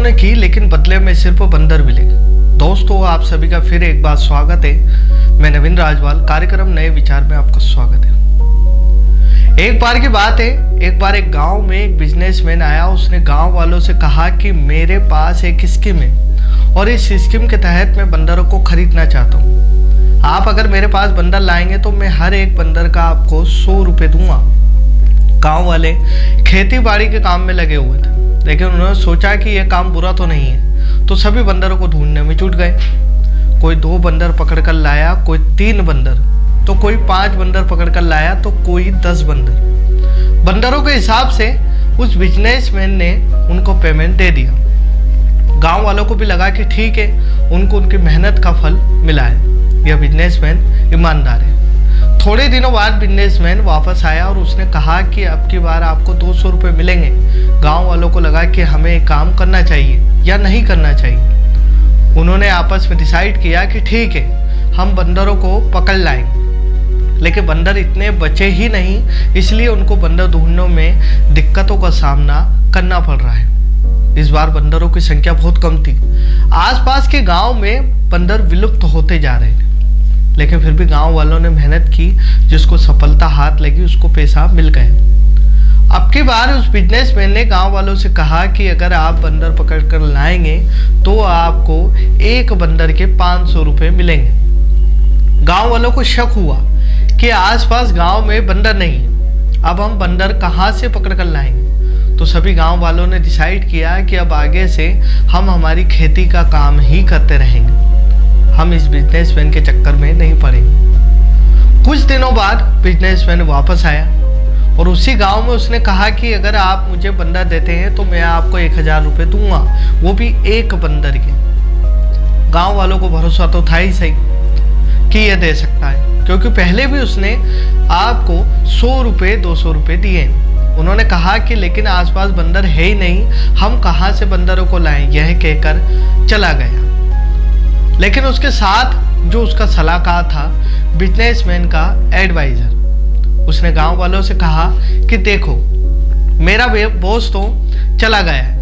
उन्होंने की, लेकिन बदले में सिर्फ बंदर मिले। दोस्तों, आप सभी का फिर एक बार स्वागत है। मैं नवीन राजवाल, कार्यक्रम नए विचार में आपका स्वागत है। एक बार की बात है, एक बार एक गांव में एक बिजनेसमैन आया। उसने गांव वालों से कहा कि मेरे पास एक स्कीम है और इस स्कीम के तहत मैं बंदरों को खरीदना चाहता हूँ। आप अगर मेरे पास बंदर लाएंगे तो मैं हर एक बंदर का आपको 100 रुपये दूंगा। गांव वाले खेती बाड़ी के काम में लगे हुए थे, लेकिन उन्होंने सोचा कि यह काम बुरा तो नहीं है, तो सभी बंदरों को ढूंढने में जुट गए। कोई 2 बंदर पकड़ कर लाया, कोई 3 बंदर, तो कोई 5 बंदर पकड़ कर लाया, तो कोई 10 बंदर। बंदरों के हिसाब से उस बिजनेसमैन ने उनको पेमेंट दे दिया। गांव वालों को भी लगा कि ठीक है, उनको उनकी मेहनत का फल मिला है, यह बिजनेसमैन ईमानदार है। थोड़े दिनों बाद बिजनेसमैन वापस आया और उसने कहा कि अब की बार आपको 200 रुपये मिलेंगे। गांव वालों को लगा कि हमें एक काम करना चाहिए या नहीं करना चाहिए। उन्होंने आपस में डिसाइड किया कि ठीक है, हम बंदरों को पकड़ लाएंगे। लेकिन बंदर इतने बचे ही नहीं, इसलिए उनको बंदर ढूंढने में दिक्कतों का सामना करना पड़ रहा है। इस बार बंदरों की संख्या बहुत कम थी। आसपास के गांव में बंदर विलुप्त होते जा रहे थे, लेकिन फिर भी गांव वालों ने मेहनत की। जिसको सफलता हाथ लगी उसको पैसा मिल गया। अब की बार उस बिजनेसमैन ने गांव वालों से कहा कि अगर आप बंदर पकड़ कर लाएंगे तो आपको एक बंदर के 500 रुपये मिलेंगे। गांव वालों को शक हुआ कि आसपास गांव में बंदर नहीं है, अब हम बंदर कहाँ से पकड़ कर लाएंगे। तो सभी गांव वालों ने डिसाइड किया कि अब आगे से हम हमारी खेती का काम ही करते रहेंगे, हम इस बिजनेसमैन के चक्कर में नहीं पड़ेंगे। कुछ दिनों बाद बिजनेसमैन वापस आया और उसी गांव में उसने कहा कि अगर आप मुझे बंदर देते हैं तो मैं आपको 1000 रुपये दूंगा, वो भी एक बंदर के। गांव वालों को भरोसा तो था ही सही कि यह दे सकता है, क्योंकि पहले भी उसने आपको 100 रुपये 200 रुपये दिए। उन्होंने कहा कि लेकिन आसपास बंदर है ही नहीं, हम कहाँ से बंदरों को लाएं। यह कहकर चला गया। लेकिन उसके साथ जो उसका सलाहकार था, बिजनेसमैन का एडवाइजर, उसने गांव वालों से कहा कि देखो, मेरा बॉस तो चला गया है,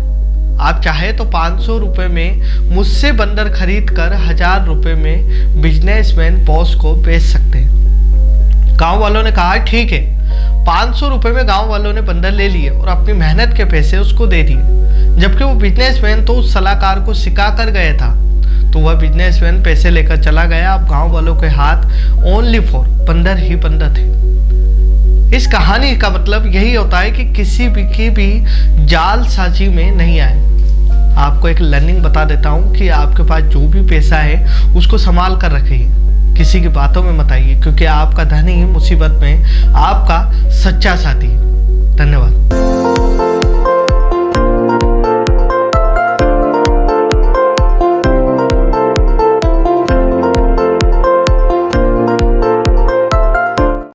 आप चाहे तो 500 रुपये में मुझसे बंदर खरीद कर 1000 रुपये में बिजनेसमैन बॉस को बेच सकते हैं। गांव वालों ने कहा ठीक है। 500 रुपये में गांव वालों ने बंदर ले लिए और अपनी मेहनत के पैसे उसको दे दिए। जबकि वो बिजनेसमैन तो उस सलाहकार को सिखा कर गया था, तो वह बिजनेसमैन पैसे लेकर चला गया। अब गांव वालों के हाथ ओनली फॉर बंदर ही बंदर थे। इस कहानी का मतलब यही होता है कि किसी भी जालसाजी में नहीं आए। आपको एक लर्निंग बता देता हूं कि आपके पास जो भी पैसा है उसको संभाल कर रखिए, किसी की बातों में मत आइए, क्योंकि आपका धन ही मुसीबत में आपका सच्चा साथी है। धन्यवाद।